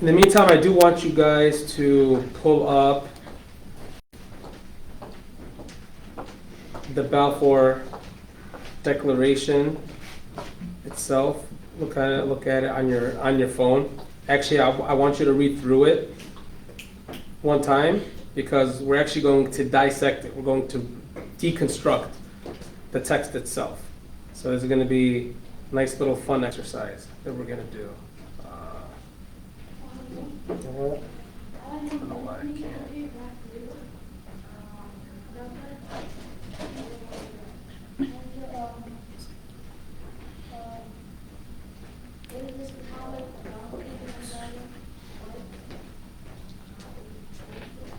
In the meantime, I do want you guys to pull up the Balfour Declaration itself. Look at it on your phone. Actually, I want you to read through it one time because we're actually going to dissect it. We're going to deconstruct the text itself. So this is going to be a nice little fun exercise that we're going to do. I don't know why I can't.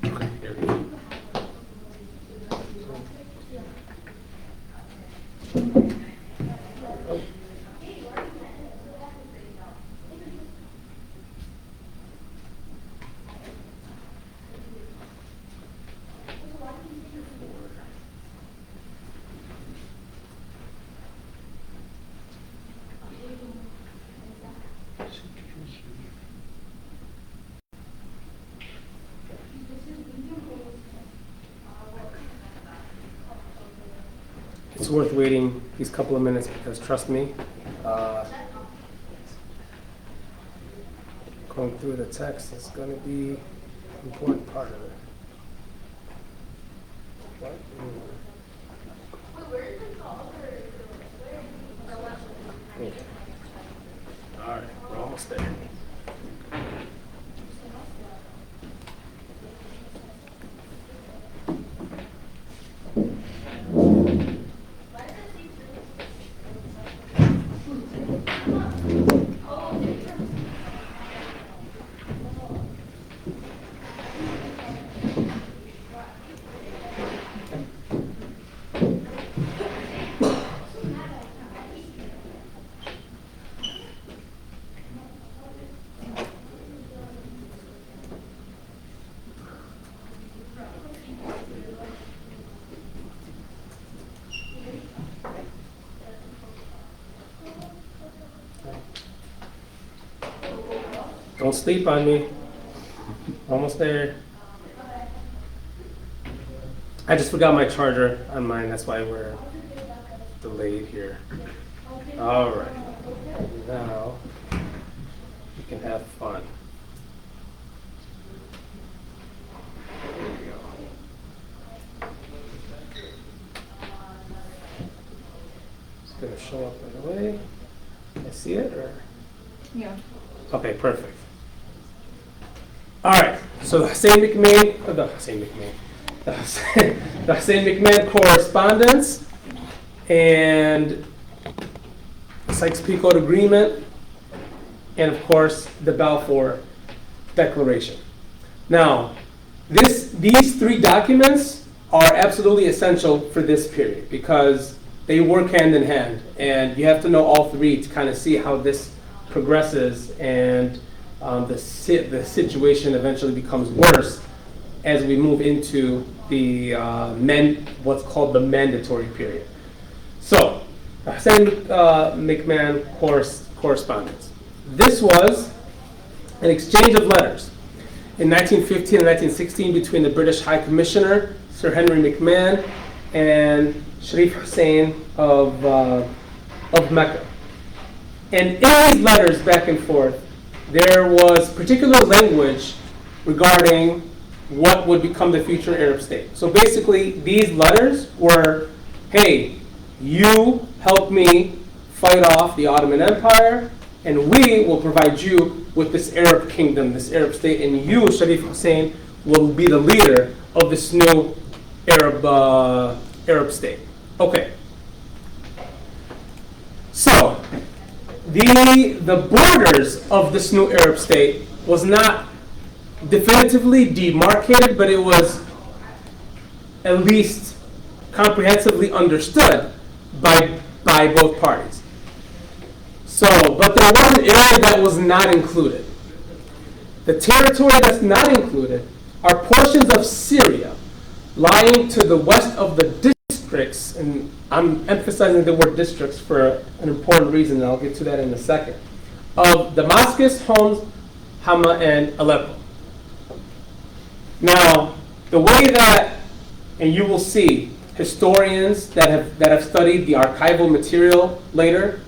Okay, here we go. It's worth waiting these couple of minutes because trust me, going through the text is going to be an important part of it. Okay. All right, we're almost there. Don't sleep on me. Almost there. I just forgot my charger on mine. That's why we're delayed here. All right. Now we can have fun. There we go. It's going to show up right away. Can I see it? Or? Yeah. Okay, perfect. All right, so the Hussein McMahon correspondence and the Sykes-Picot Agreement, and of course the Balfour Declaration. Now, these three documents are absolutely essential for this period because they work hand in hand, and you have to know all three to kind of see how this progresses and the situation eventually becomes worse as we move into the what's called the mandatory period. So, Hussein McMahon correspondence. This was an exchange of letters in 1915 and 1916 between the British High Commissioner, Sir Henry McMahon, and Sharif Hussein of Mecca. And in these letters back and forth, there was particular language regarding what would become the future Arab state. So basically, these letters were, hey, you help me fight off the Ottoman Empire, and we will provide you with this Arab kingdom, this Arab state, and you, Sharif Hussein, will be the leader of this new Arab state. Okay. So, the borders of this new Arab state was not definitively demarcated, but it was at least comprehensively understood by both parties. So, but there was an area that was not included. The territory that's not included are portions of Syria lying to the west of the district districts, and I'm emphasizing the word districts for an important reason, and I'll get to that in a second, of Damascus, Homs, Hama, and Aleppo. Now, the way that, and you will see, historians that have studied the archival material later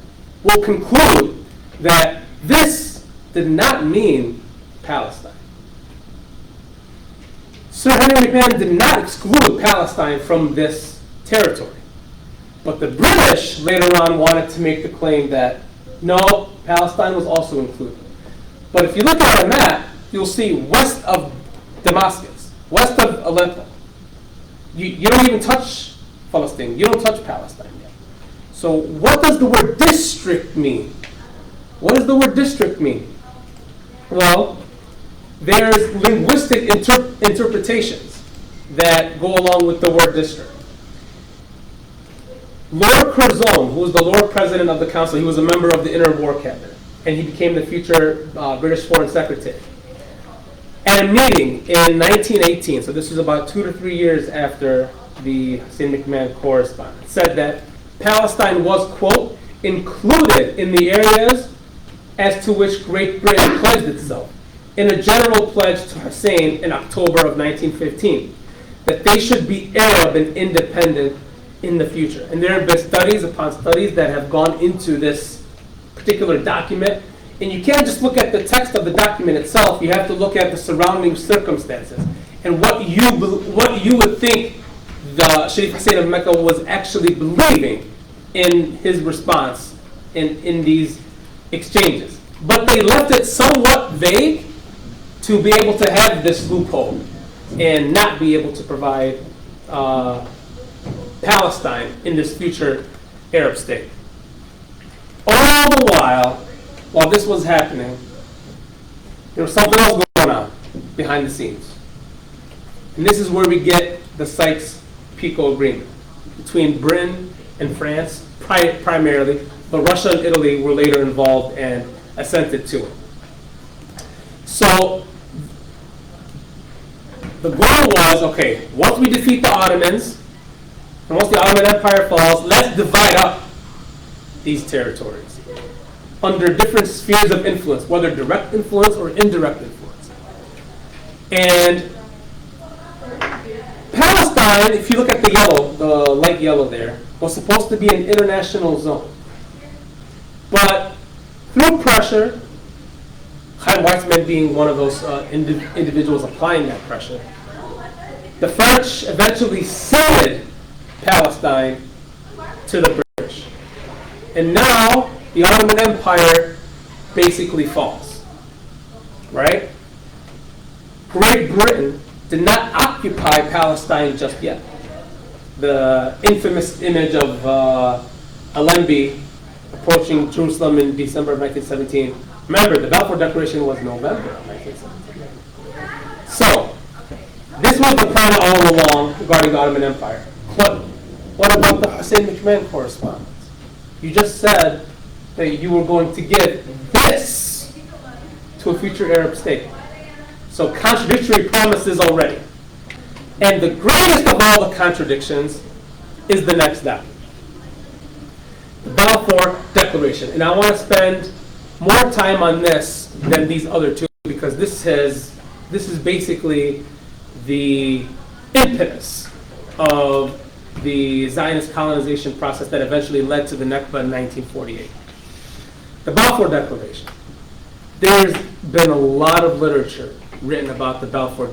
will conclude that this did not mean Palestine. Sir Henry McMahon did not exclude Palestine from this territory. But the British later on wanted to make the claim that no, Palestine was also included. But if you look at our map, you'll see west of Damascus, west of Aleppo, you don't even touch Palestine. You don't touch Palestine yet. So what does the word district mean? What does the word district mean? Well, there's linguistic interpretations that go along with the word district. Lord Curzon, who was the Lord President of the Council, he was a member of the Inner War Cabinet, and he became the future British Foreign Secretary. At a meeting in 1918, so this was about 2 to 3 years after the Hussein McMahon correspondence, said that Palestine was, quote, included in the areas as to which Great Britain pledged itself in a general pledge to Hussein in October of 1915, that they should be Arab and independent in the future. And there have been studies upon studies that have gone into this particular document. And you can't just look at the text of the document itself. You have to look at the surrounding circumstances and what you would think the Sharif Hussein of Mecca was actually believing in his response in these exchanges. But they left it somewhat vague to be able to have this loophole and not be able to provide Palestine in this future Arab state. All the while this was happening, there was something else going on behind the scenes. And this is where we get the Sykes-Picot Agreement between Britain and France primarily, but Russia and Italy were later involved and assented to it. So the goal was, okay, once we defeat the Ottomans, and once the Ottoman Empire falls, let's divide up these territories under different spheres of influence, whether direct influence or indirect influence. And Palestine, if you look at the yellow, the light yellow there, was supposed to be an international zone. But through pressure, Chaim Weizmann being one of those individuals applying that pressure, the French eventually ceded Palestine to the British. And now the Ottoman Empire basically falls, right? Great Britain did not occupy Palestine just yet. The infamous image of Allenby approaching Jerusalem in December of 1917. Remember, the Balfour Declaration was November of 1917. So, this was the plan all along regarding the Ottoman Empire. But what about the Hussein McMahon correspondence? You just said that you were going to give this to a future Arab state. So contradictory promises already. And the greatest of all the contradictions is the next document, the Balfour Declaration. And I want to spend more time on this than these other two because this is basically the impetus of the Zionist colonization process that eventually led to the Nakba in 1948. The Balfour Declaration. There's been a lot of literature written about the Balfour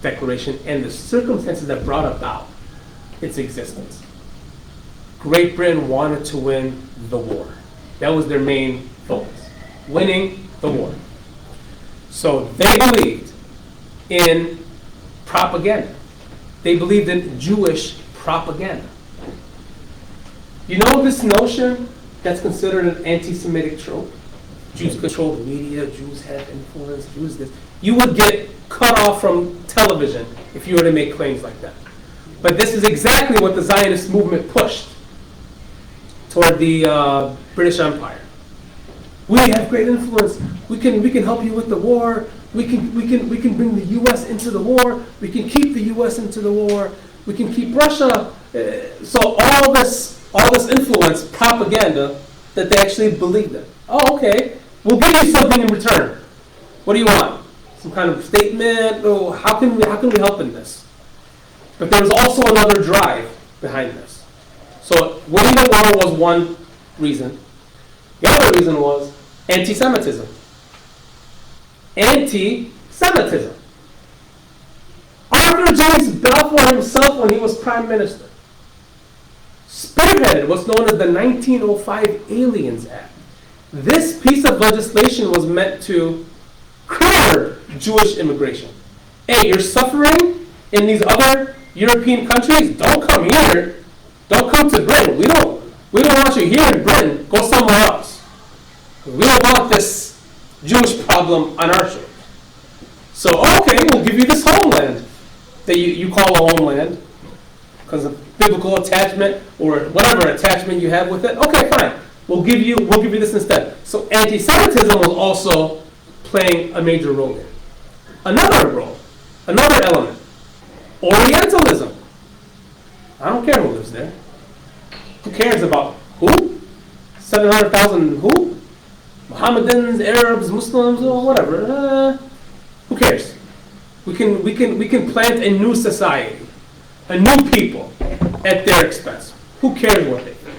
Declaration and the circumstances that brought about its existence. Great Britain wanted to win the war. That was their main focus, winning the war. So they believed in propaganda. They believed in Jewish propaganda. You know this notion that's considered an anti-Semitic trope? Jews control the media, Jews have influence, Jews this. You would get cut off from television if you were to make claims like that. But this is exactly what the Zionist movement pushed toward the British Empire. We have great influence. We can help you with the war. We can bring the U.S. into the war. We can keep the U.S. into the war. We can keep Russia So all this influence, propaganda, that they actually believed in. Oh, okay. We'll give you something in return. What do you want? Some kind of statement? Oh, how can we help in this? But there was also another drive behind this. So winning the war was one reason. The other reason was anti-Semitism. Anti-Semitism. Arthur James Balfour himself, when he was prime minister, spearheaded what's known as the 1905 Aliens Act. This piece of legislation was meant to curb Jewish immigration. Hey, you're suffering in these other European countries? Don't come here. Don't come to Britain. We don't want you here in Britain. Go somewhere else. We don't want this Jewish problem on our shores. So, okay, we'll give you this homeland that you call a homeland because of biblical attachment or whatever attachment you have with it. Okay, fine. We'll give you this instead. So anti-Semitism was also playing a major role here. Another element, Orientalism. I don't care who lives there. Who cares about who? 700,000 who? Mohammedans, Arabs, Muslims, or whatever. Who cares? We can plant a new society, a new people at their expense. Who cares what they think?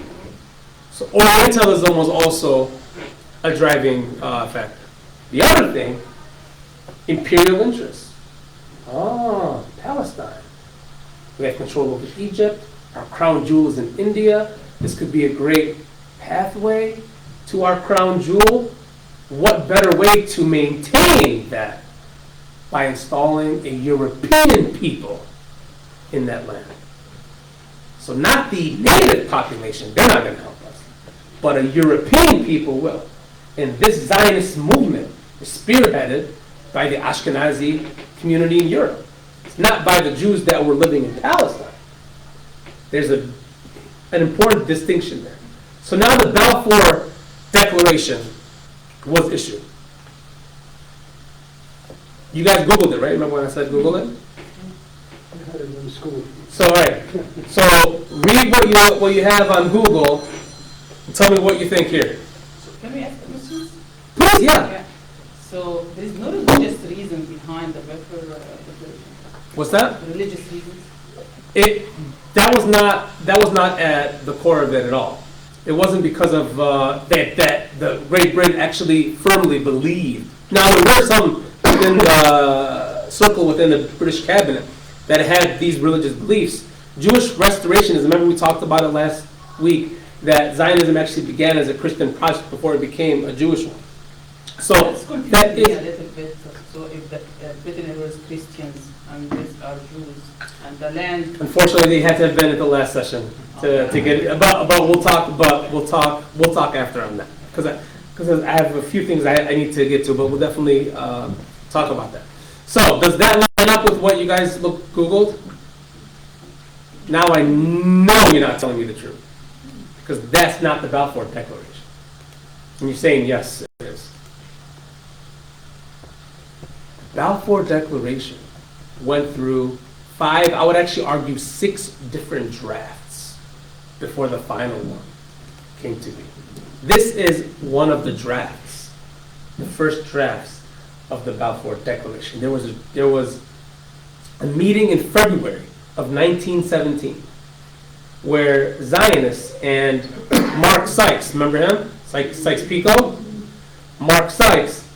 So Orientalism was also a driving factor. The other thing, imperial interests. Oh, Palestine. We have control over Egypt. Our crown jewel is in India. This could be a great pathway to our crown jewel. What better way to maintain that by installing a European people in that land? So not the native population, they're not going to help us, but a European people will. And this Zionist movement is spearheaded by the Ashkenazi community in Europe. It's not by the Jews that were living in Palestine. There's an important distinction there. So now the Balfour Declaration was issued. You guys Googled it, right? Remember when I said Google it? I had it in school. So, all right. So read what you have on Google and tell me what you think here. So can we ask questions? Please, yeah. So there is no religious reason behind the Balfour Declaration. What's that? Religious reasons. That was not at the core of it at all. It wasn't because of that the Great Britain actually firmly believed. Now there were some within the circle within the British cabinet that had these religious beliefs. Jewish restorationism, remember we talked about it last week, that Zionism actually began as a Christian project before it became a Jewish one. So It's that confusing is, a little bit. So if the Britain was Christians and these are Jews and the land. unfortunately, they had to have been at the last session to get it. But we'll talk after on that because I have a few things I need to get to, but we'll definitely talk about that. So does that line up with what you guys Googled? Now I know you're not telling me the truth because that's not the Balfour Declaration. And you're saying yes, it is. The Balfour Declaration went through 5, I would actually argue 6 different drafts before the final one came to be. This is one of the drafts, the first drafts of the Balfour Declaration. There was a meeting in February of 1917 where Zionists and Mark Sykes, remember him? Sykes-Picot? Mark Sykes,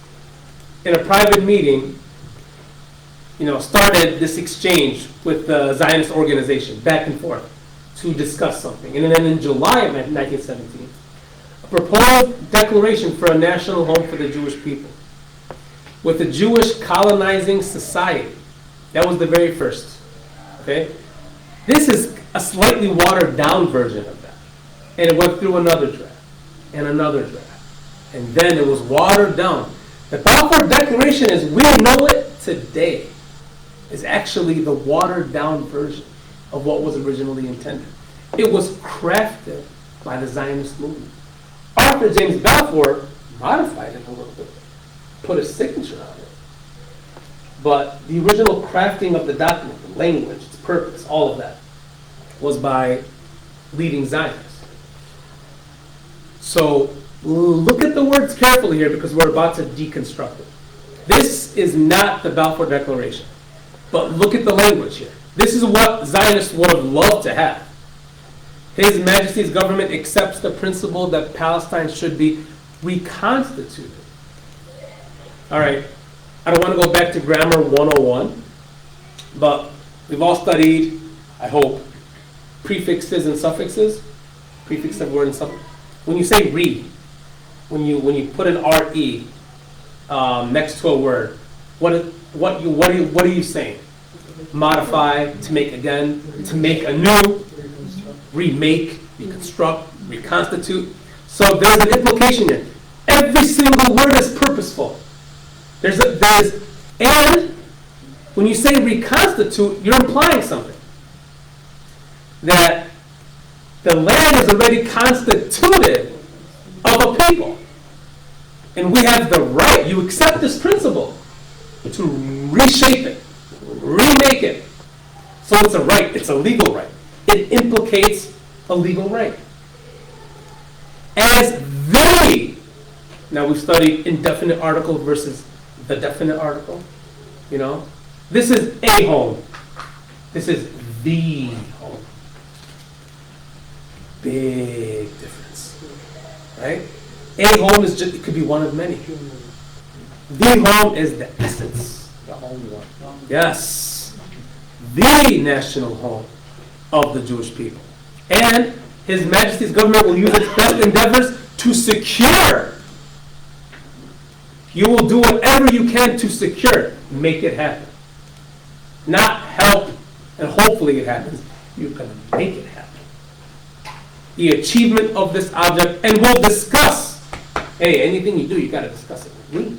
in a private meeting, started this exchange with the Zionist organization, back and forth, to discuss something. And then in July of 1917, a proposed declaration for a national home for the Jewish people, with the Jewish Colonizing Society. That was the very first. Okay? This is a slightly watered down version of that. And it went through another draft, and another draft. And then it was watered down. The Balfour Declaration, as we know it today, is actually the watered down version of what was originally intended. It was crafted by the Zionist movement. Arthur James Balfour modified it a little bit, put a signature on it. But the original crafting of the document, the language, its purpose, all of that, was by leading Zionists. So look at the words carefully here because we're about to deconstruct it. This is not the Balfour Declaration, but look at the language here. This is what Zionists would have loved to have. His Majesty's government accepts the principle that Palestine should be reconstituted. All right, I don't want to go back to Grammar 101, but we've all studied, I hope, prefixes and suffixes. Prefix of word and suffix. When you say re, when you put an re next to a word, what are you saying? Modify, to make again, to make anew, remake, reconstruct, reconstitute. So there's an implication here. Every single word is purposeful. And when you say reconstitute, you're implying something. That the land is already constituted of a people. And we have the right, you accept this principle, to reshape it, remake it. So it's a right, it's a legal right. It implicates a legal right. As the, now we've studied indefinite article versus the definite article, you know. This is a home. This is the home. Big difference, right? A home is just, it could be one of many. The home is the essence. The only one. Yes. The national home of the Jewish people. And His Majesty's government will use its best endeavors to secure. You will do whatever you can to secure. Make it happen. Not help and hopefully it happens. You're going to make it happen. The achievement of this object, and we'll discuss. Hey, anything you do, you got to discuss it with me.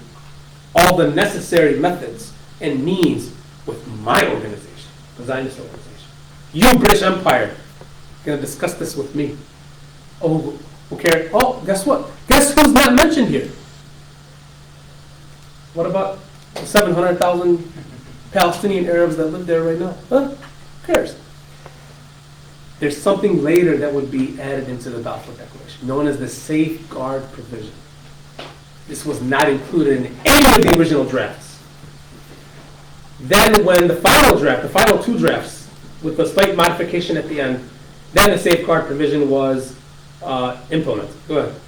All the necessary methods and means with my organization, the Zionist organization. You, British Empire, going to discuss this with me. Oh, okay. Oh, guess what? Guess who's not mentioned here? What about the 700,000 Palestinian Arabs that live there right now? Huh? Who cares? There's something later that would be added into the Balfour Declaration, known as the safeguard provision. This was not included in any of the original drafts. Then when the final draft, the final two drafts, with the slight modification at the end, then the safeguard provision was implemented. Go ahead.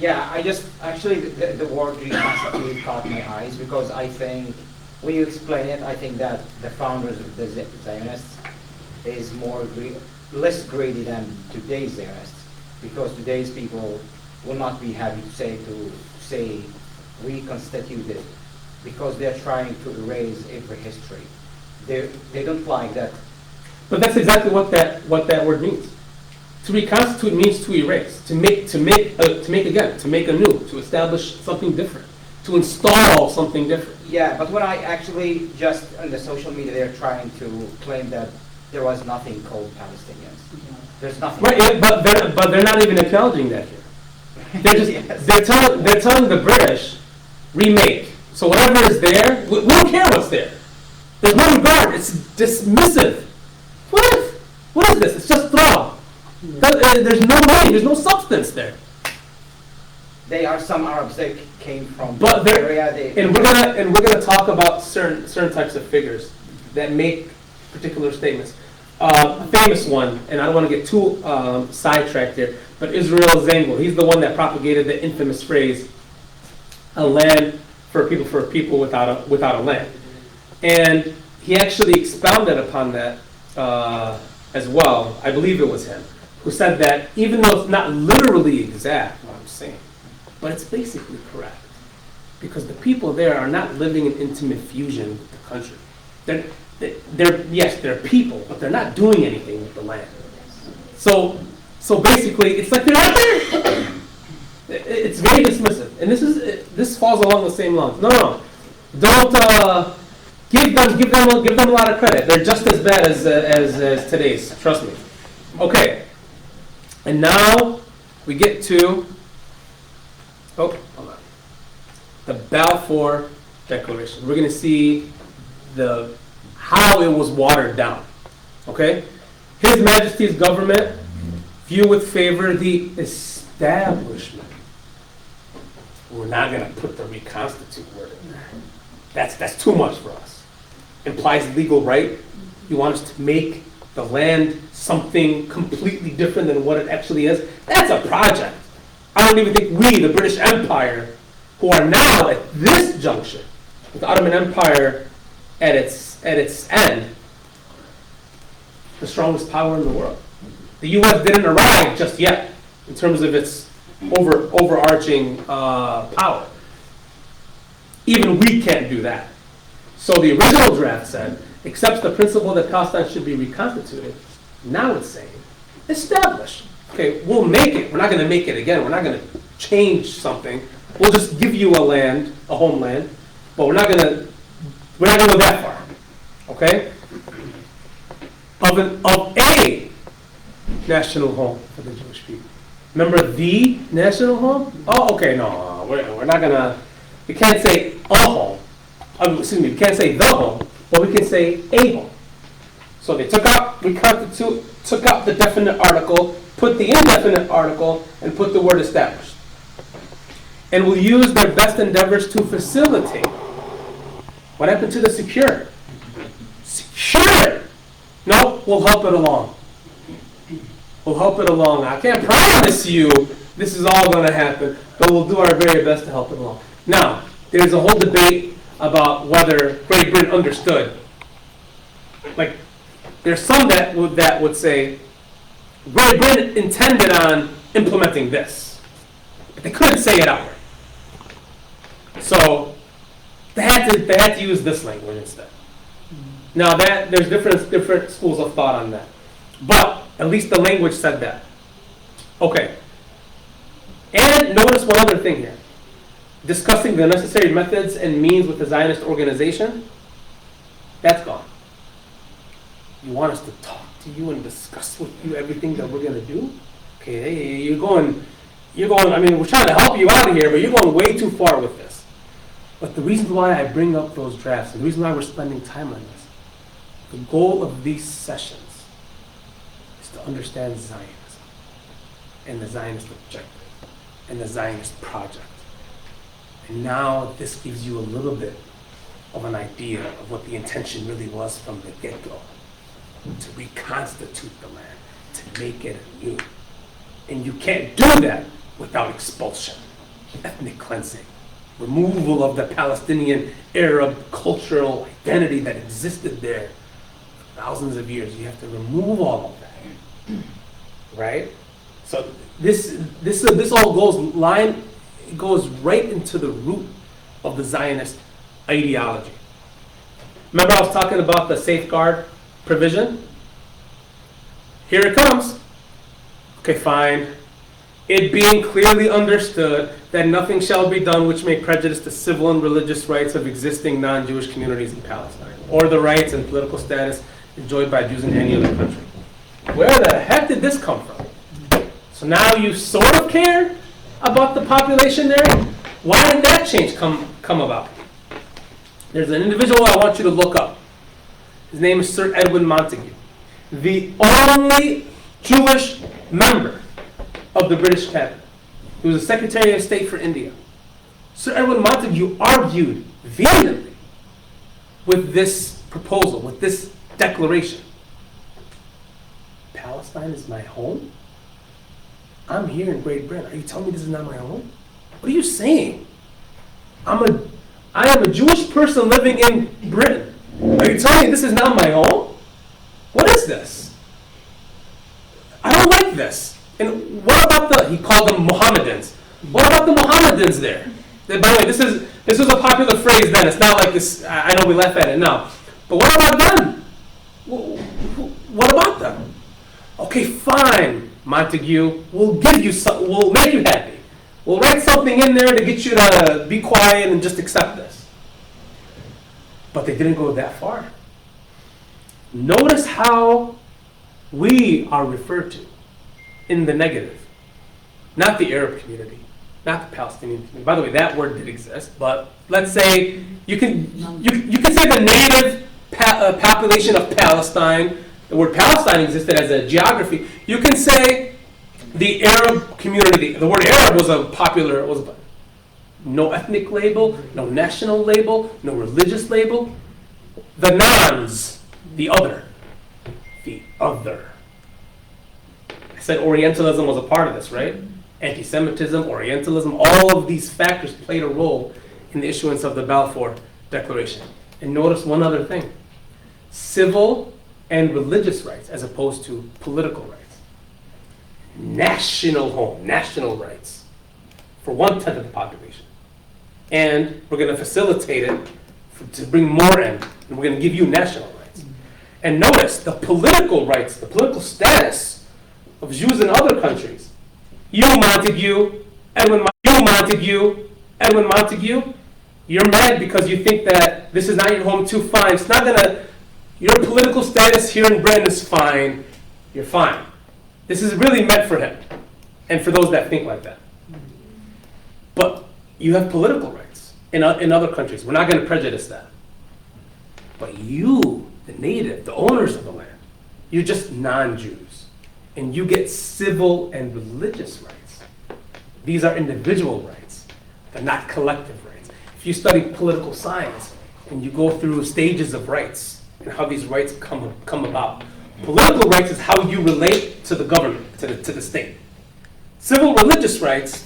Yeah, I just, actually, the word reconstitute caught my eyes because I think, when you explain it, I think that the founders of the Zionists is less greedy than today's Zionists, because today's people will not be happy to say reconstituted, because they're trying to erase every history. They don't like that. But that's exactly what that word means. To reconstitute means to erase, to make again, to make anew, to establish something different, to install something different. Yeah, but when I actually just on the social media, they're trying to claim that there was nothing called Palestinians. There's nothing. Right, yeah, but they're not even acknowledging that here. They're just Yes. they're telling the British remake. So whatever is there, we don't care what's there. There's no regard. It's dismissive. What is this? It's just straw. There's no meaning. There's no substance there. They are some Arabs that came from But the there, area. and we're gonna talk about certain types of figures that make particular statements. A famous one, and I don't want to get too sidetracked here, but Israel Zangwill. He's the one that propagated the infamous phrase, "A land for a people without a land," and he actually expounded upon that as well. I believe it was him who said that even though it's not literally exact what I'm saying, but it's basically correct, because the people there are not living in intimate fusion with the country. They're people, but they're not doing anything with the land. So basically, it's like they're not there. It's very dismissive, and this falls along the same lines. No, don't give them a lot of credit. They're just as bad as today's. Trust me. Okay, and now we get to hold on. The Balfour Declaration. We're going to see how it was watered down. Okay? His Majesty's government view with favor the establishment. We're not going to put the reconstitute word in there. That's too much for us. Implies legal right. You want us to make the land something completely different than what it actually is. That's a project. I don't even think we, the British Empire, who are now at this juncture, with the Ottoman Empire at its end, the strongest power in the world. The U.S. didn't arrive just yet in terms of its overarching power. Even we can't do that. So the original draft said, accepts the principle that Palestine should be reconstituted. Now it's saying, establish. Okay, we'll make it. We're not going to make it again. We're not going to change something. We'll just give you a land, a homeland, but we're not going to go that far. Okay? Of a national home for the Jewish people. Remember the national home? Oh, okay, no, we're not gonna. We can't say a home. We can't say the home, but we can say a home. So they took out the definite article, put the indefinite article, and put the word established. And will use their best endeavors to facilitate. What happened to the secure? Secure! No, we'll help it along. We'll help it along. I can't promise you this is all going to happen, but we'll do our very best to help it along. Now, there's a whole debate about whether Great Britain understood. Like, there's some that would say Great Britain intended on implementing this, but they couldn't say it outright. So they had to use this language instead. Now there's different schools of thought on that, but at least the language said that. Okay. And notice one other thing here. Discussing the necessary methods and means with the Zionist organization, that's gone. You want us to talk to you and discuss with you everything that we're going to do? Okay, hey, you're going, I mean, we're trying to help you out of here, but you're going way too far with this. But the reason why I bring up those drafts, and the reason why we're spending time on this, the goal of these sessions is to understand Zionism and the Zionist objective and the Zionist project. And now this gives you a little bit of an idea of what the intention really was from the get-go, to reconstitute the land, to make it anew. And you can't do that without expulsion, ethnic cleansing, removal of the Palestinian Arab cultural identity that existed there for thousands of years. You have to remove all of that, right? So this all goes right into the root of the Zionist ideology. Remember I was talking about the safeguard provision? Here it comes. Okay, fine. It being clearly understood that nothing shall be done which may prejudice the civil and religious rights of existing non-Jewish communities in Palestine, or the rights and political status enjoyed by Jews in any other country. Where the heck did this come from? So now you sort of care about the population there? Why did that change come about? There's an individual I want you to look up. His name is Sir Edwin Montagu, the only Jewish member of the British cabinet. He was the Secretary of State for India. Sir Edwin Montagu argued vehemently with this proposal, with this declaration. Palestine is my home? I'm here in Great Britain. Are you telling me this is not my home? What are you saying? I am a Jewish person living in Britain. Are you telling me this is not my home? What is this? I don't like this. And what about he called them Mohammedans. What about the Mohammedans there? By the way, this was a popular phrase then. It's not like this, I know we laugh at it now. But what about them? What about them? Okay, fine, Montague. We'll give you some, we'll make you happy. We'll write something in there to get you to be quiet and just accept this. But they didn't go that far. Notice how we are referred to in the negative. Not the Arab community, not the Palestinian community. By the way, that word did exist, but let's say you can say the native population of Palestine, The word Palestine existed as a geography. You can say the Arab community, the word Arab was no ethnic label, no national label, no religious label. The nons, the other. The other. I said Orientalism was a part of this, right? Anti-Semitism, Orientalism, all of these factors played a role in the issuance of the Balfour Declaration. And notice one other thing. Civil and religious rights as opposed to political rights. National home, national rights for 1/10 of the population. And we're going to facilitate it to bring more in, and we're going to give you national rights. And notice the political rights, the political status of Jews in other countries. You, Montague, Edwin Montague, you're mad because you think that this is not your home too. Fine. It's not going to, your political status here in Britain is fine. You're fine. This is really meant for him and for those that think like that. But you have political rights in other countries. We're not going to prejudice that. But you, the native, the owners of the land, you're just non-Jews. And you get civil and religious rights. These are individual rights. They're not collective rights. If you study political science and you go through stages of rights and how these rights come about, political rights is how you relate to the government, to the state. Civil religious rights,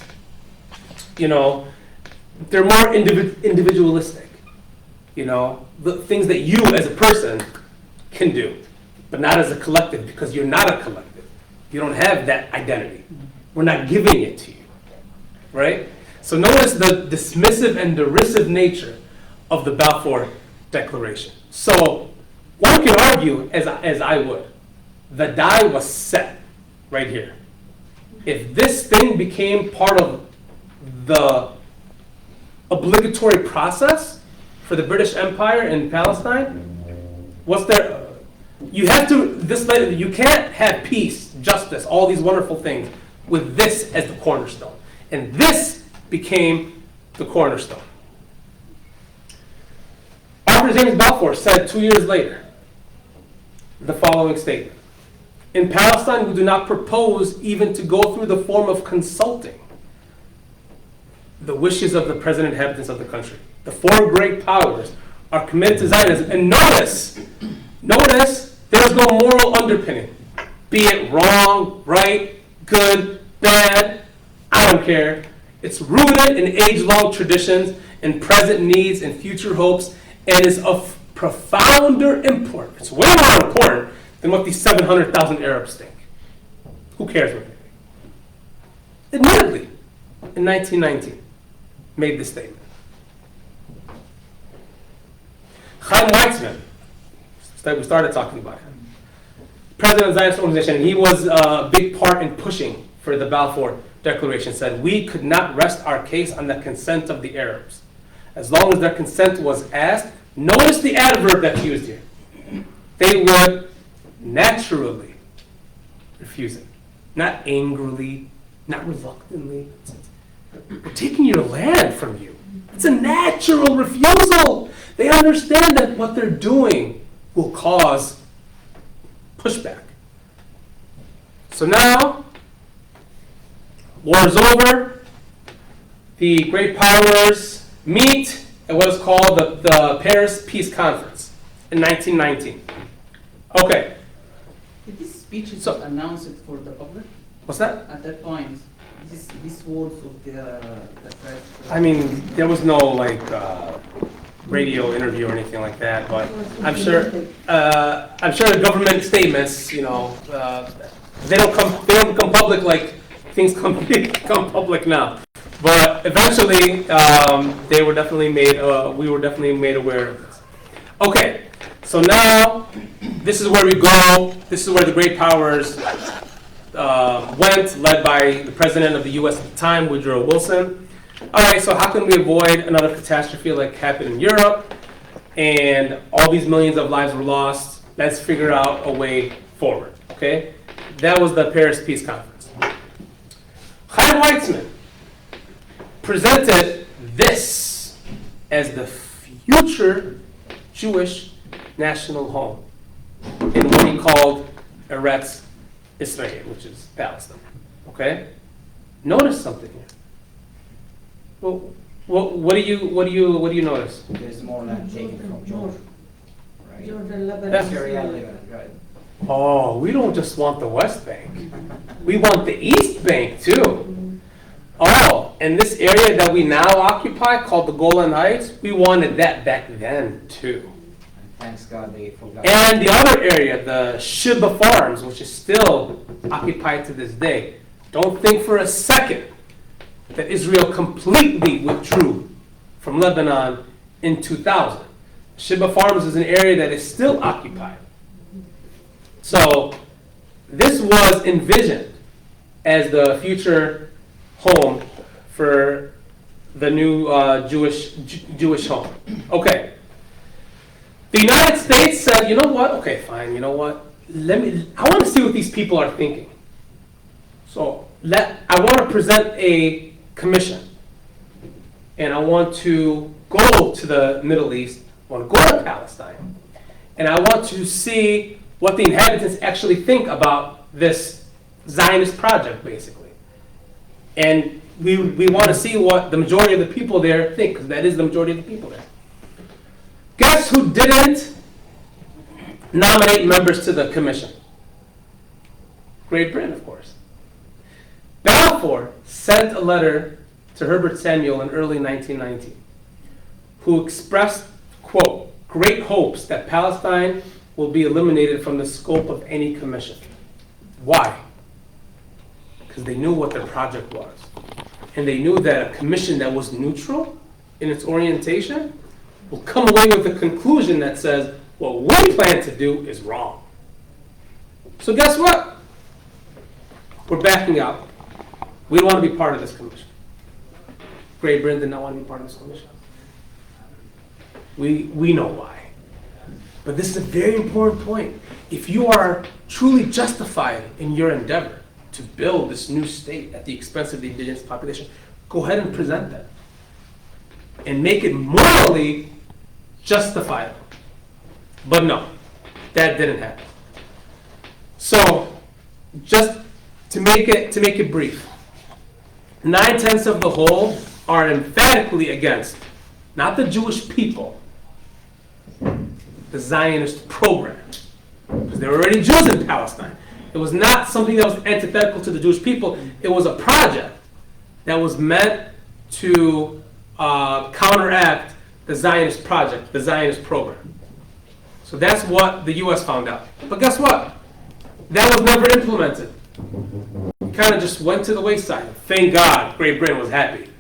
they're more individualistic. The things that you as a person can do, but not as a collective, because you're not a collective. You don't have that identity. We're not giving it to you, right? So notice the dismissive and derisive nature of the Balfour Declaration. So one can argue, as I would, the die was set right here. If this thing became part of the obligatory process for the British Empire in Palestine, you can't have peace, justice, all these wonderful things with this as the cornerstone. And this became the cornerstone. Arthur James Balfour said 2 years later the following statement. In Palestine, we do not propose even to go through the form of consulting the wishes of the present inhabitants of the country. The four great powers are committed to Zionism. And notice, there's no moral underpinning. Be it wrong, right, good, bad, I don't care. It's rooted in age-long traditions and present needs and future hopes, and is of profounder import. It's way more important than what these 700,000 Arabs think. Who cares what they think? Admittedly, in 1919, made this statement. Chaim Weizmann, we started talking about him. President of the Zionist organization, and he was a big part in pushing for the Balfour Declaration, said, we could not rest our case on the consent of the Arabs. As long as their consent was asked, notice the adverb that's used here. They would naturally refuse it. Not angrily, not reluctantly. We're taking your land from you. It's a natural refusal. They understand that what they're doing will cause pushback. So now, war is over. The great powers meet at what is called the Paris Peace Conference in 1919. Okay. Did this speech So- announce it for the public What's that? at that point? These words of the press. I mean, there was no radio interview or anything like that, but I'm sure the government statements, they don't come public like things come public now. But eventually, we were definitely made aware of this. Okay, so now this is where we go. This is where the great powers went, led by the president of the U.S. at the time, Woodrow Wilson. All right, so how can we avoid another catastrophe like happened in Europe? And all these millions of lives were lost. Let's figure out a way forward, okay? That was the Paris Peace Conference. Chaim Weizmann presented this as the future Jewish national home in what he called Eretz Israel, which is Palestine. Okay? Notice something here. Well, what do you notice? There's more land taken from Jordan, right? Jordan, Lebanon, That's- Syria, Syria. Lebanon, right? Oh, we don't just want the West Bank. We want the East Bank too. Oh, and this area that we now occupy, called the Golan Heights, we wanted that back then too. And thanks God they forgot. And the other area, the Shiba Farms, which is still occupied to this day. Don't think for a second that Israel completely withdrew from Lebanon in 2000. Shiba Farms is an area that is still occupied. So this was envisioned as the future home for the new Jewish home. Okay. The United States said, you know what? Okay, fine. You know what? I want to see what these people are thinking. So I want to present a commission, and I want to go to the Middle East. I want to go to Palestine, and I want to see what the inhabitants actually think about this Zionist project, basically. And we want to see what the majority of the people there think, because that is the majority of the people there. Guess who didn't nominate members to the commission? Great Britain, of course. Balfour sent a letter to Herbert Samuel in early 1919, who expressed, quote, great hopes that Palestine will be eliminated from the scope of any commission. Why? Because they knew what their project was. And they knew that a commission that was neutral in its orientation will come away with a conclusion that says, what we plan to do is wrong. So guess what? We're backing out. We don't want to be part of this commission. Great Britain did not want to be part of this commission. We know why. But this is a very important point. If you are truly justified in your endeavor to build this new state at the expense of the indigenous population, go ahead and present that. And make it morally justifiable. But no, that didn't happen. So, just to make it brief, 9/10 of the whole are emphatically against, not the Jewish people, the Zionist program. Because there were already Jews in Palestine. It was not something that was antithetical to the Jewish people. It was a project that was meant to counteract the Zionist project, the Zionist program. So that's what the U.S. found out. But guess what? That was never implemented. It kind of just went to the wayside. Thank God Great Britain was happy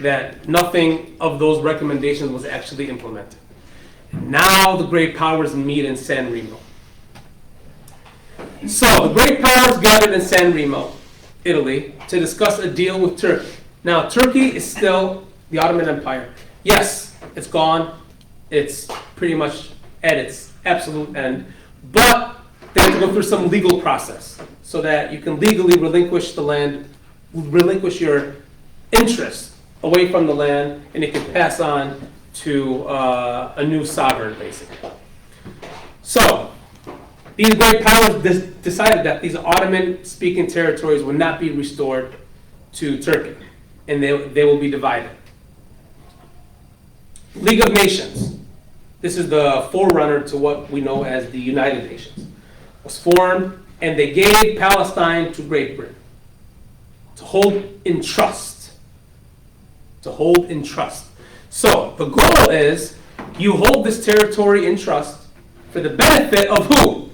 that nothing of those recommendations was actually implemented. Now the great powers meet in San Remo. So the great powers gathered in San Remo, Italy, to discuss a deal with Turkey. Now Turkey is still the Ottoman Empire. Yes, it's gone. It's pretty much at its absolute end. But they have to go through some legal process so that you can legally relinquish the land, relinquish your interest away from the land, and it can pass on to a new sovereign, basically. So, these great powers decided that these Ottoman-speaking territories will not be restored to Turkey, and they will be divided. League of Nations. This is the forerunner to what we know as the United Nations. Was formed, and they gave Palestine to Great Britain to hold in trust. To hold in trust. So the goal is you hold this territory in trust for the benefit of who?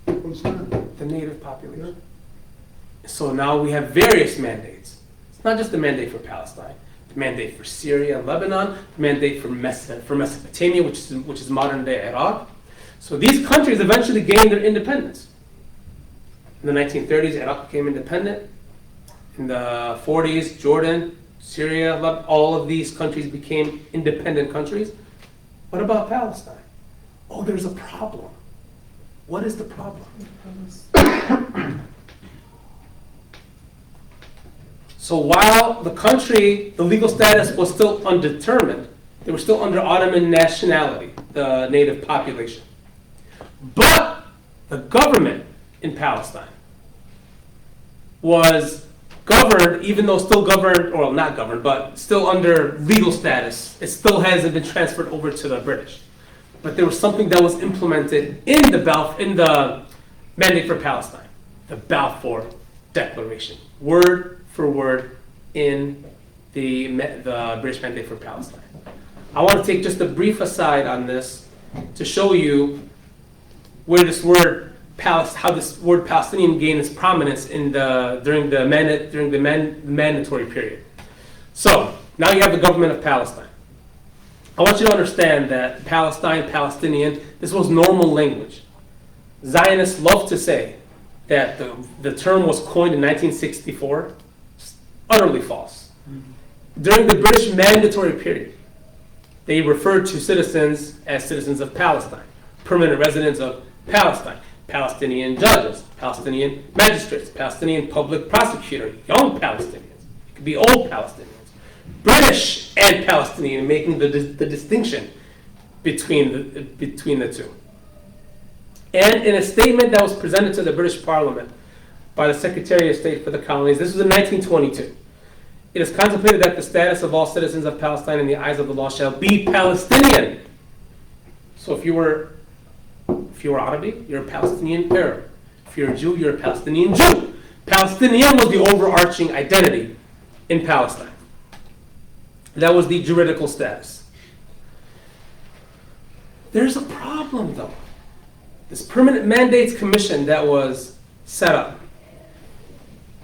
The native population. So now we have various mandates. It's not just the mandate for Palestine. The mandate for Syria and Lebanon. The mandate for Mesopotamia, which is modern day Iraq. So these countries eventually gained their independence. In the 1930s, Iraq became independent. In the 40s, Jordan, Syria, all of these countries became independent countries. What about Palestine? Oh, there's a problem. What is the problem? So while the country, the legal status was still undetermined, they were still under Ottoman nationality, the native population. But the government in Palestine was governed, even though still governed, or not governed, but still under legal status. It still hasn't been transferred over to the British. But there was something that was implemented in the Mandate for Palestine, the Balfour Declaration, word for word in the British Mandate for Palestine. I want to take just a brief aside on this to show you where this word how this word Palestinian gained its prominence during the mandatory period. So now you have the government of Palestine. I want you to understand that Palestinian, this was normal language. Zionists love to say that the term was coined in 1964. It's utterly false. During the British mandatory period, they referred to citizens as citizens of Palestine, permanent residents of Palestine, Palestinian judges, Palestinian magistrates, Palestinian public prosecutor, young Palestinians. It could be old Palestinians. British and Palestinian, making the distinction between the two. And in a statement that was presented to the British Parliament by the Secretary of State for the Colonies, this was in 1922. It is contemplated that the status of all citizens of Palestine in the eyes of the law shall be Palestinian. So if you were Arabic, you're a Palestinian Arab. If you're a Jew, you're a Palestinian Jew. Palestinian was the overarching identity in Palestine. That was the juridical status. There's a problem, though. This Permanent Mandates Commission that was set up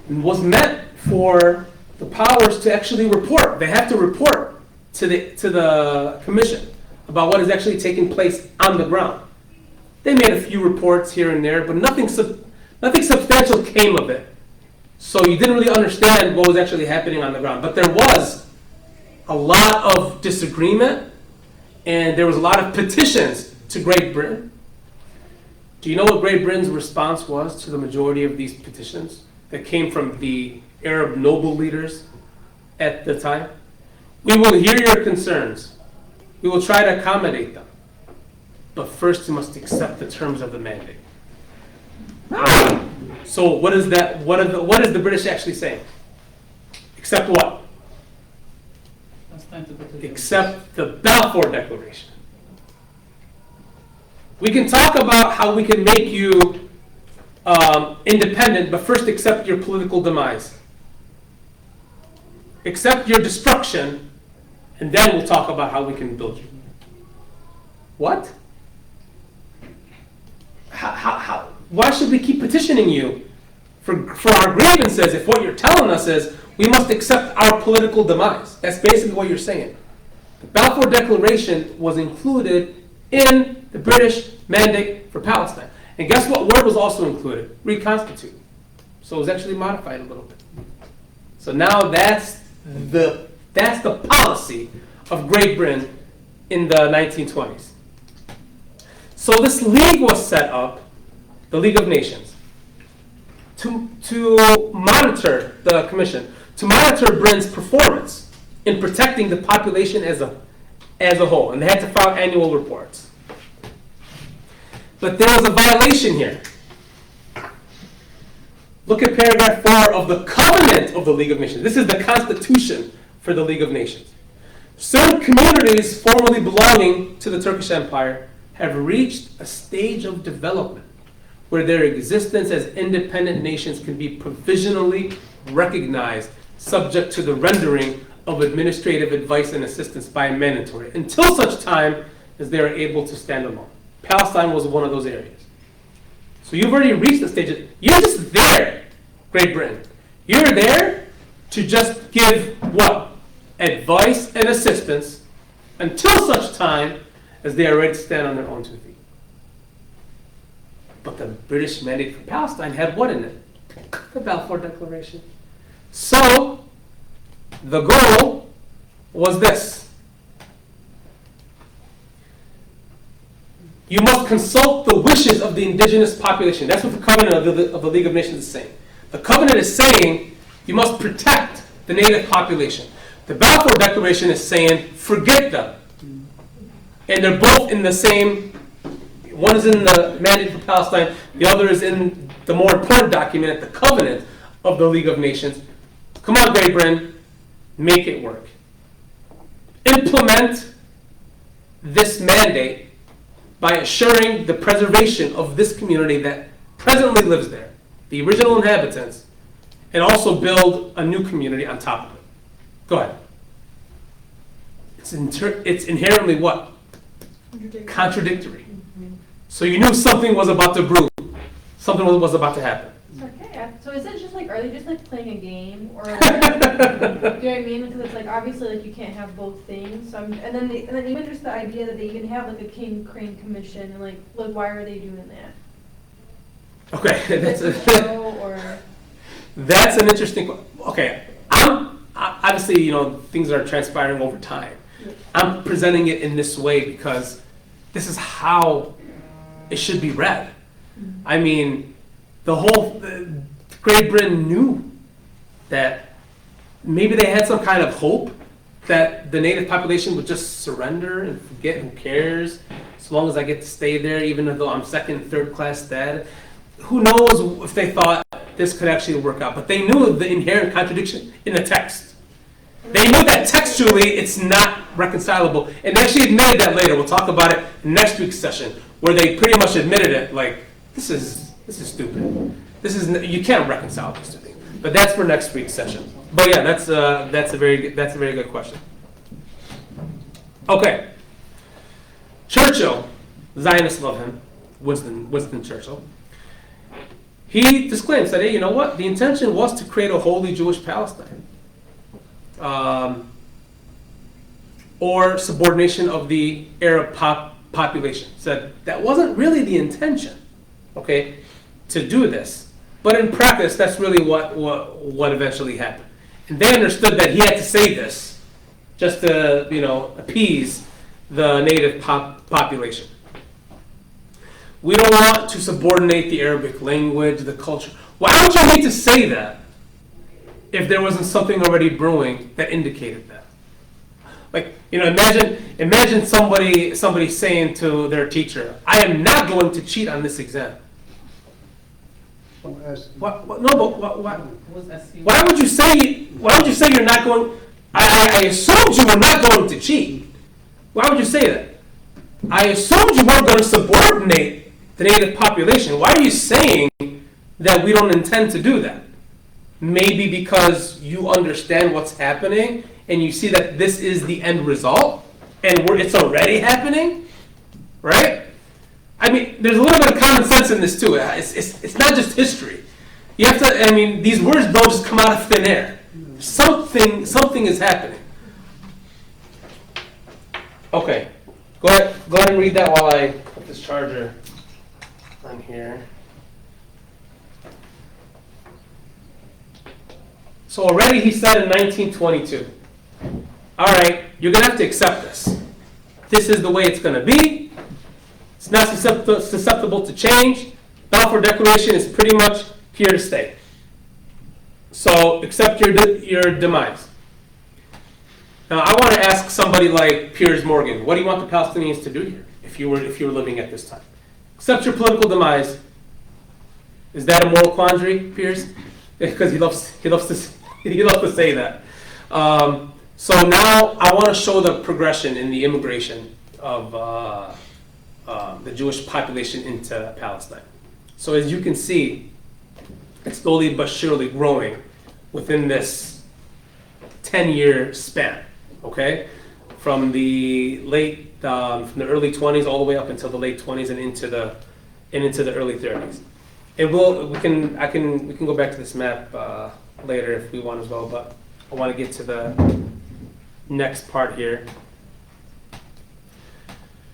was meant for the powers to actually report. They have to report to the commission about what is actually taking place on the ground. They made a few reports here and there, but nothing substantial came of it. So you didn't really understand what was actually happening on the ground. But there was a lot of disagreement, and there was a lot of petitions to Great Britain. Do you know what Great Britain's response was to the majority of these petitions that came from the Arab noble leaders at the time? We will hear your concerns. We will try to accommodate them. But first you must accept the terms of the mandate. So what is that? What is the British actually saying? Accept what? Accept the Balfour Declaration. We can talk about how we can make you independent, but first accept your political demise. Accept your destruction, and then we'll talk about how we can build you. What? How? Why should we keep petitioning you for our grievances if what you're telling us is we must accept our political demise? That's basically what you're saying. The Balfour Declaration was included in the British Mandate for Palestine. And guess what word was also included? Reconstitute. So it was actually modified a little bit. So now that's the policy of Great Britain in the 1920s. So this league was set up, the League of Nations, to monitor the commission, to monitor Britain's performance in protecting the population as a whole, and they had to file annual reports. But there was a violation here. Look at paragraph 4 of the Covenant of the League of Nations. This is the constitution for the League of Nations. Certain communities formerly belonging to the Turkish Empire have reached a stage of development where their existence as independent nations can be provisionally recognized, subject to the rendering of administrative advice and assistance by a mandatory, until such time as they are able to stand alone. Palestine was one of those areas. So you've already reached the stage. You're just there, Great Britain. You're there to just give what? Advice and assistance until such time as they are ready to stand on their own 2 feet. But the British Mandate for Palestine had what in it? The Balfour Declaration. So the goal was this. You must consult the wishes of the indigenous population. That's what the Covenant of the League of Nations is saying. The Covenant is saying you must protect the native population. The Balfour Declaration is saying forget them. And they're both in the same One is in the Mandate for Palestine. The other is in the more important document, the Covenant of the League of Nations. Come on, Great Britain, make it work. Implement this mandate by assuring the preservation of this community that presently lives there, the original inhabitants, and also build a new community on top of it. Go ahead. It's inherently what? Contradictory. So you knew something was about to brew. Something was about to happen. Okay, so is it just like, are they just like playing a game, or like, do you know what I mean? Because it's like obviously like you can't have both things. So and then even just the idea that they even have like a King Crane Commission, and like why are they doing that? Okay, Is it a show, or that's an interesting. Okay, obviously, you know, things are transpiring over time. I'm presenting it in this way because this is how it should be read. I mean, Great Britain knew that maybe they had some kind of hope that the native population would just surrender and forget, who cares, as long as I get to stay there, even though I'm second, third class status. Who knows if they thought this could actually work out, but they knew the inherent contradiction in the text. They knew that textually it's not reconcilable, and they actually admitted that later. We'll talk about it in next week's session, where they pretty much admitted it, like, this is stupid. You can't reconcile these two things. But that's for next week's session. But yeah, that's a very good question. Okay. Churchill, Zionists love him, Winston Churchill. He disclaimed, said, hey, you know what? The intention was to create a wholly Jewish Palestine. Or subordination of the Arab population. Said that wasn't really the intention, okay, to do this. But in practice, that's really what eventually happened. And they understood that he had to say this just to, you know, appease the native population. We don't want to subordinate the Arabic language, the culture. Why would you need to say that if there wasn't something already brewing that indicated that? Like, you know, imagine somebody saying to their teacher, I am not going to cheat on this exam. What? No, but why would you say you're not going? I assumed you were not going to cheat. Why would you say that? I assumed you weren't going to subordinate the native population. Why are you saying that we don't intend to do that? Maybe because you understand what's happening and you see that this is the end result and it's already happening, right? I mean, there's a little bit of common sense in this too. It's not just history. You have to, I mean, these words don't just come out of thin air. Something is happening. Okay, go ahead and read that while I put this charger on here. So already he said in 1922, all right, you're going to have to accept this. This is the way it's going to be. It's not susceptible to change. Balfour Declaration is pretty much here to stay. So accept your demise. Now I want to ask somebody like Piers Morgan, what do you want the Palestinians to do here if you were living at this time? Accept your political demise. Is that a moral quandary, Piers? Because he loves to say that. So now I want to show the progression in the immigration of the Jewish population into Palestine. So as you can see, it's slowly but surely growing within this 10-year span. Okay, from the early 20s all the way up until the late 20s and into the early 30s. And we can go back to this map later if we want as well, but I want to get to the next part here.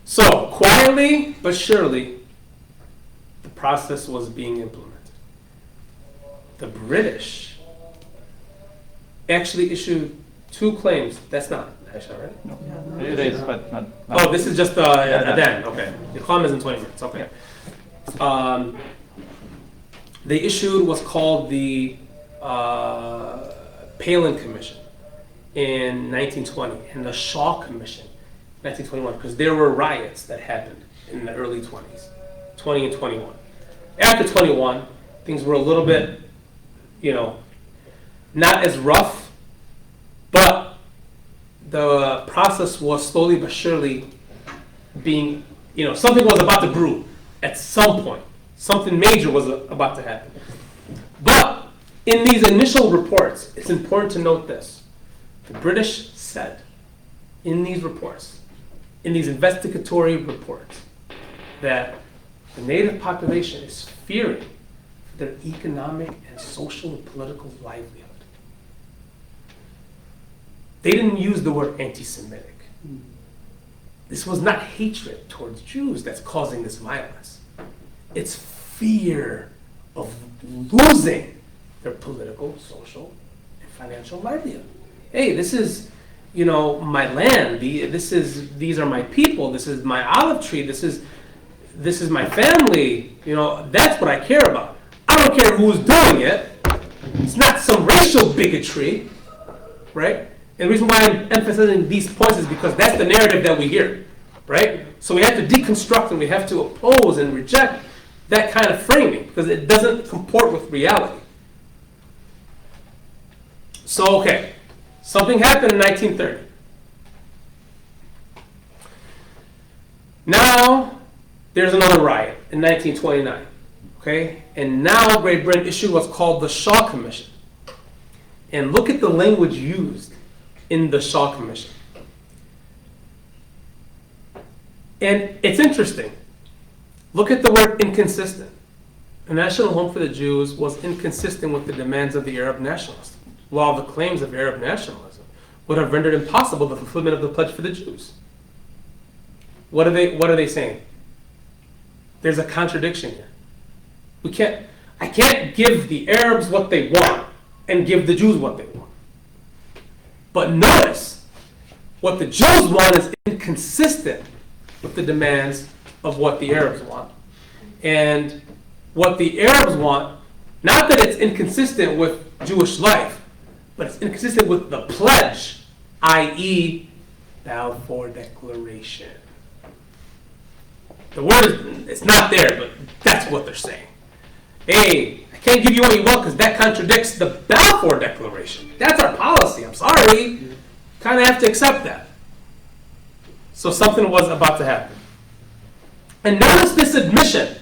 So quietly but surely, the process was being implemented. The British actually issued 2 claims. That's not Aisha, right? No. It is, but not. Oh, this is just then. Okay, the Qam is in 20 minutes. Okay. They issued what's called the Palin Commission in 1920 and the Shaw Commission in 1921 because there were riots that happened in the early 20s, 20 and 21. After 21, things were a little bit, not as rough, but the process was slowly but surely being, something was about to brew at some point. Something major was about to happen. But in these initial reports, it's important to note this. The British said in these reports, in these investigatory reports, that the native population is fearing for their economic and social and political livelihood. They didn't use the word anti-Semitic. This was not hatred towards Jews that's causing this violence. It's fear of losing their political, social, and financial livelihood. Hey, this is, my land. These are my people. This is my olive tree. This is my family. That's what I care about. I don't care who's doing it. It's not some racial bigotry, right? And the reason why I'm emphasizing these points is because that's the narrative that we hear, right? So we have to deconstruct and we have to oppose and reject that kind of framing because it doesn't comport with reality. So, okay, something happened in 1930. Now, there's another riot in 1929, okay? And now Great Britain issued what's called the Shaw Commission. And look at the language used in the Shaw Commission. And it's interesting. Look at the word inconsistent. A national home for the Jews was inconsistent with the demands of the Arab nationalists, while the claims of Arab nationalism would have rendered impossible the fulfillment of the pledge for the Jews. What are they saying? There's a contradiction here. I can't give the Arabs what they want and give the Jews what they want. But notice, what the Jews want is inconsistent with the demands of what the Arabs want. And what the Arabs want, not that it's inconsistent with Jewish life, but it's inconsistent with the pledge, i.e., Balfour Declaration. The word it's not there, but that's what they're saying. Hey, I can't give you what you want because that contradicts the Balfour Declaration. That's our policy. I'm sorry. Kind of have to accept that. So something was about to happen. And notice this admission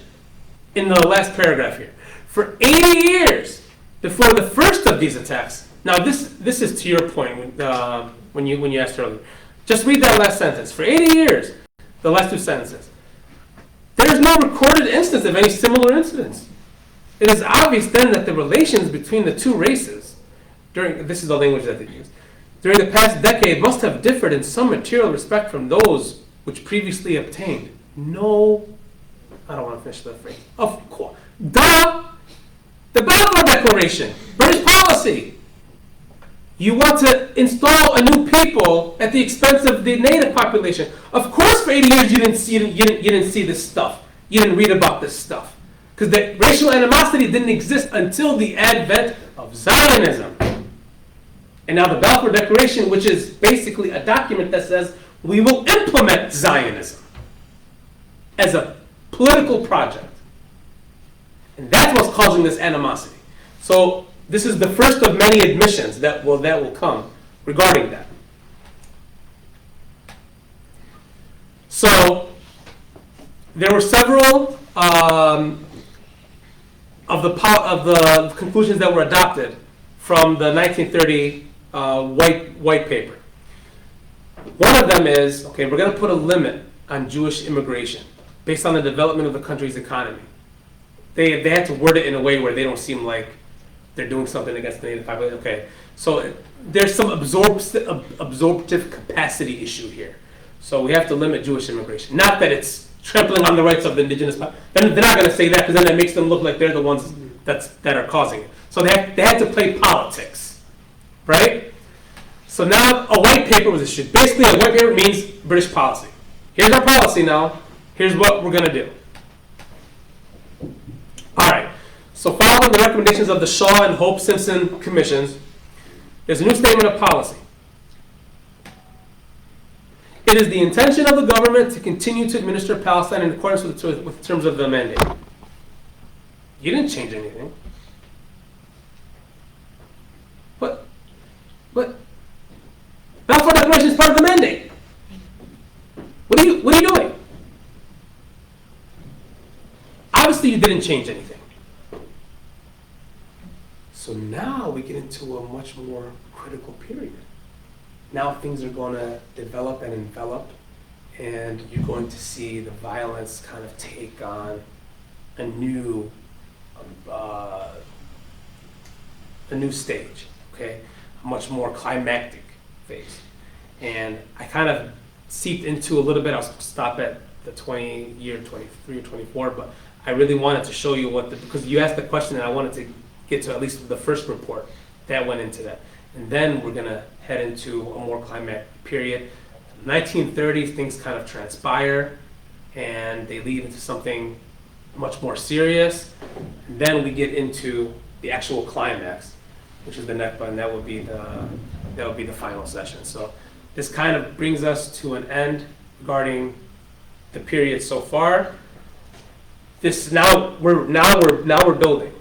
in the last paragraph here. For 80 years before the first of these attacks. Now this is to your point when you asked earlier. Just read that last sentence. For 80 years, the last two sentences. There is no recorded instance of any similar incidents. It is obvious then that the relations between the two races, this is the language that they use, during the past decade must have differed in some material respect from those which previously obtained. No, I don't want to finish the phrase. Of course. Duh! The Balfour Declaration, British policy. You want to install a new people at the expense of the native population. Of course, for 80 years you didn't see this stuff. You didn't read about this stuff. Because the racial animosity didn't exist until the advent of Zionism. And now the Balfour Declaration, which is basically a document that says we will implement Zionism as a political project. And that's what's causing this animosity. So this is the first of many admissions that will come regarding that. So there were several of the conclusions that were adopted from the 1930 white paper. One of them is, okay, we're going to put a limit on Jewish immigration based on the development of the country's economy. They had to word it in a way where they don't seem like they're doing something against the native population. Okay, so there's some absorptive capacity issue here. So we have to limit Jewish immigration. Not that it's trampling on the rights of the indigenous population. They're not going to say that because then it makes them look like they're the ones that are causing it. So they had to play politics, right? So now a white paper was issued. Basically, a white paper means British policy. Here's our policy now. Here's what we're going to do. All right. So following the recommendations of the Shaw and Hope Simpson commissions, there's a new statement of policy. It is the intention of the government to continue to administer Palestine in accordance with the terms of the mandate. You didn't change anything. But Balfour Declaration is part of the mandate. What are you doing? Obviously, you didn't change anything. So now we get into a much more critical period. Now things are going to develop and envelop, and you're going to see the violence kind of take on a new stage, okay? A much more climactic phase. And I kind of seeped into a little bit, I'll stop at the 23 or 24, but I really wanted to show you because you asked the question and I wanted to get to at least the first report that went into that. And then we're gonna head into a more climactic period. 1930s, things kind of transpire and they lead into something much more serious. And then we get into the actual climax, which is the Nakba, and that would be the final session. So this kind of brings us to an end regarding the period so far. Now we're building.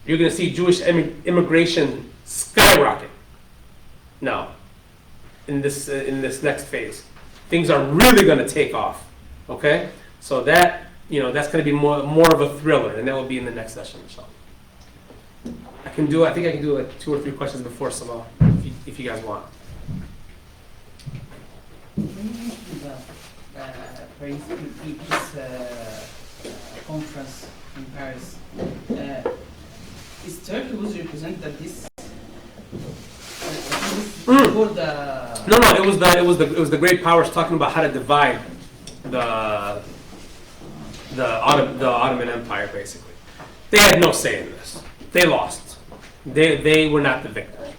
You're going to see Jewish immigration skyrocket. Now, in this next phase, things are really going to take off. Okay, so that's going to be more of a thriller, and that will be in the next session. So I think I can do like 2 or 3 questions before Salah, if you guys want. For instance, this conference in Paris, is Turkey was represented at this? Before the No, it was the great powers talking about how to divide the Ottoman Empire. Basically, they had no say in this. They lost. They were not the victors.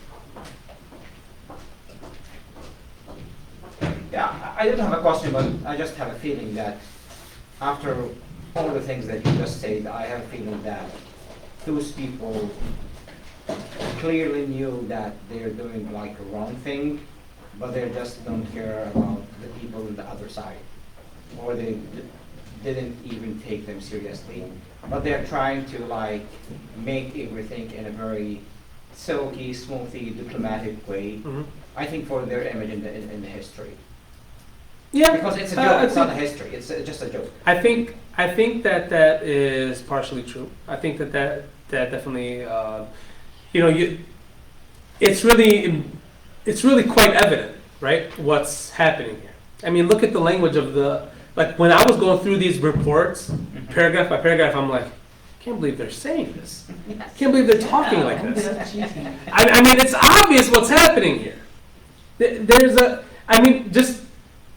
Yeah, I don't have a question, but I just have a feeling that after all the things that you just said, I have a feeling that those people clearly knew that they're doing like a wrong thing, but they just don't care about the people on the other side, or they didn't even take them seriously. But they're trying to like make everything in a very silky, smoothy, diplomatic way. Mm-hmm. I think for their image in the history. Yeah, Because it's a joke, it's not a history, it's just a joke. I think that is partially true. I think that definitely, it's really quite evident, right? What's happening here. I mean, look at the language of when I was going through these reports, paragraph by paragraph, I'm like, I can't believe they're saying this. I can't believe they're talking like this. I mean, it's obvious what's happening here.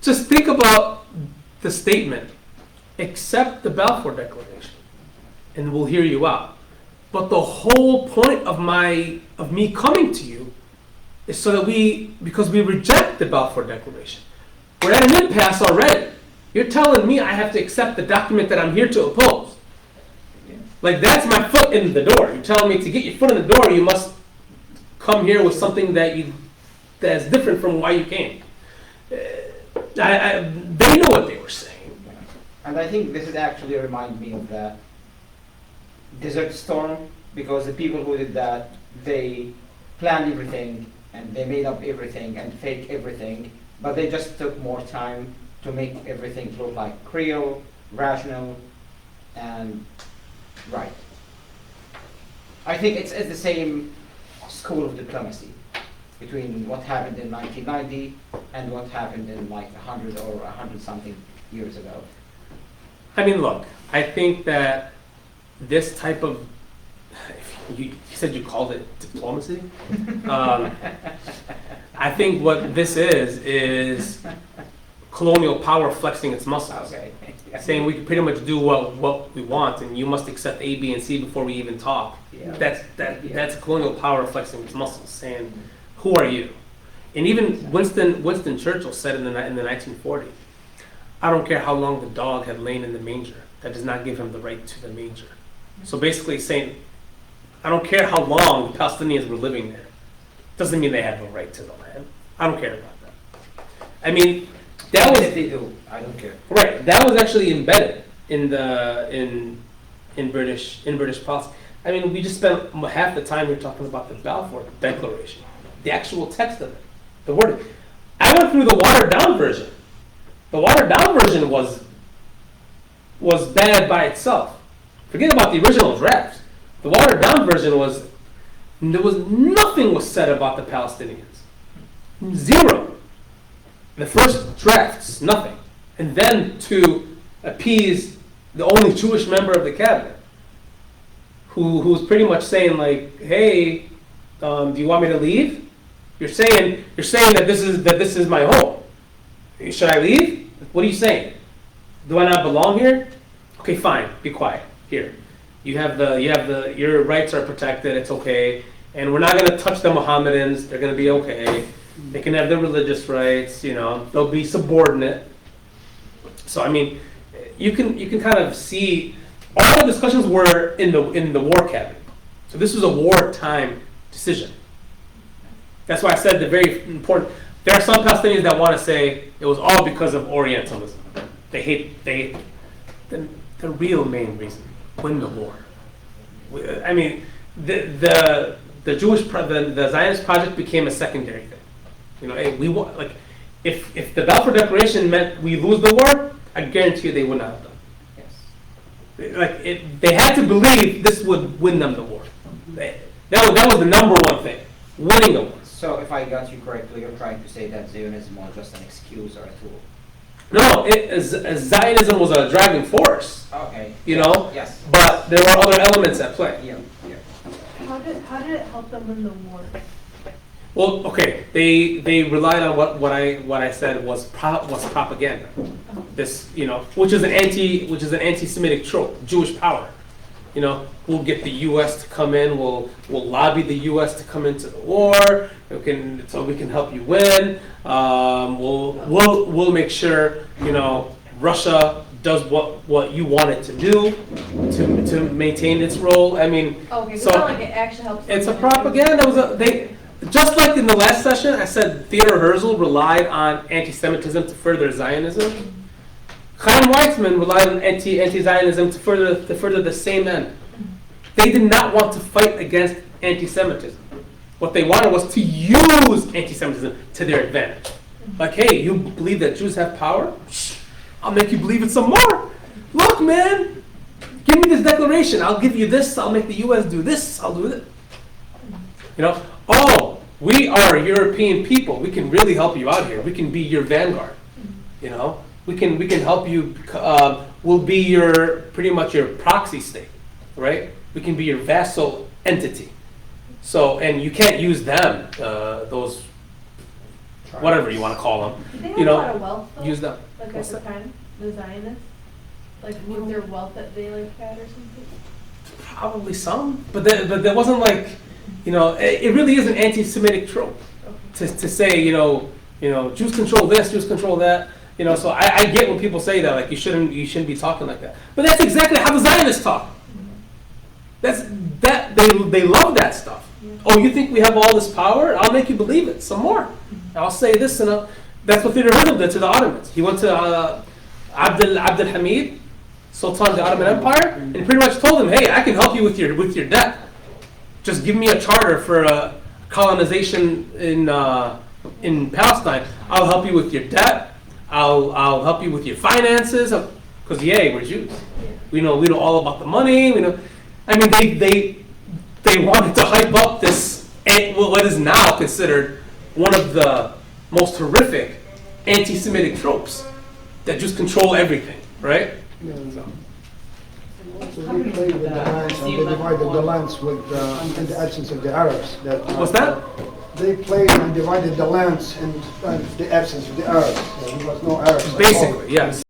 Just think about the statement, accept the Balfour Declaration, and we'll hear you out. But the whole point of me coming to you is so that because we reject the Balfour Declaration. We're at an impasse already. You're telling me I have to accept the document that I'm here to oppose. Like, that's my foot in the door. You're telling me to get your foot in the door, you must come here with something that's different from why you came. They know what they were saying. And I think this is actually remind me of the Desert Storm, because the people who did that, they planned everything and they made up everything and fake everything, but they just took more time to make everything look like real, rational, and right. I think it's the same school of diplomacy between what happened in 1990 and what happened in like 100 or 100 something years ago. I mean, look, I think that this type of, you said you called it diplomacy. I think what this is colonial power flexing its muscles. Okay. Saying we can pretty much do what we want, and you must accept A, B, and C before we even talk. Yeah. That's colonial power flexing its muscles, saying, "Who are you?" And even Winston Churchill said in the 1940s, "I don't care how long the dog had lain in the manger. That does not give him the right to the manger." So basically saying, I don't care how long the Palestinians were living there. Doesn't mean they have a right to the land. I don't care about that. I mean, That Even was if they do, I don't care. right. That was actually embedded in the in British policy. I mean, we just spent half the time here talking about the Balfour Declaration, the actual text of it, the wording. I went through the watered down version. The watered down version was bad by itself. Forget about the original draft. The watered down version was nothing was said about the Palestinians. Zero. The first drafts, nothing. And then to appease the only Jewish member of the cabinet, who was pretty much saying like, "Hey, do you want me to leave? You're saying that this is my home. Should I leave? What are you saying? Do I not belong here? Okay, fine. Be quiet. Here, your rights are protected. It's okay, and we're not going to touch the Mohammedans. They're going to be okay. They can have their religious rights. They'll be subordinate." So I mean, you can kind of see all the discussions were in the war cabinet. So this was a wartime decision. That's why I said the very important. There are some Palestinians that want to say it was all because of Orientalism. They hate the real main reason: win the war. I mean, the Zionist project became a secondary thing. We want if the Balfour Declaration meant we lose the war, I guarantee you they would not have done. Yes. They had to believe this would win them the war. That was the number one thing: winning the war. So if I got you correctly, you're trying to say that Zionism was just an excuse or a tool. No, Zionism was a driving force. Okay. Yes. But there were other elements at play. Yeah. How did it help them win the war? Well, okay, they relied on what I said was propaganda. This, which is an anti-Semitic trope, Jewish power. We'll get the U.S. to come in. We'll lobby the U.S. to come into the war. So we can help you win. We'll make sure Russia does what you want it to do to maintain its role. I mean, Okay, so so it's not like it actually helps. it's a them. propaganda. Just like in the last session, I said Theodor Herzl relied on anti-Semitism to further Zionism. Chaim Weizmann relied on anti-Zionism to further the same end. They did not want to fight against anti-Semitism. What they wanted was to use anti-Semitism to their advantage. Like, hey, you believe that Jews have power? I'll make you believe it some more. Look, man, give me this declaration. I'll give you this. I'll make the U.S. do this. I'll do it. Oh, we are European people. We can really help you out here. We can be your vanguard. We can help you. We'll be pretty much your proxy state, right? We can be your vassal entity. So, and you can't use them, those, whatever you want to call them. Did they have a lot of wealth though? Use them. Like at What's the that? time, the Zionists? Like with their wealth that they had or something? Probably some, but there wasn't it really is an anti-Semitic trope to say Jews control this, Jews control that. So I get when people say that you shouldn't be talking like that. But that's exactly how the Zionists talk. They love that stuff. Yeah. Oh, you think we have all this power? I'll make you believe it some more. I'll say this and that's what Theodor Herzl did to the Ottomans. He went to Abdul Hamid, Sultan of the Ottoman Empire, and pretty much told him, "Hey, I can help you with your debt. Just give me a charter for colonization in Palestine. I'll help you with your debt. I'll help you with your finances, because we're Jews. We know all about the money. We know. I mean, they wanted to hype up this what is now considered one of the most horrific anti-Semitic tropes that just control everything, right? So. So they played with the lands and they divided the lands in the absence of the Arabs. What's that? They played and divided the lands in the absence of the Arabs. There was no Arabs at all. Basically, yes.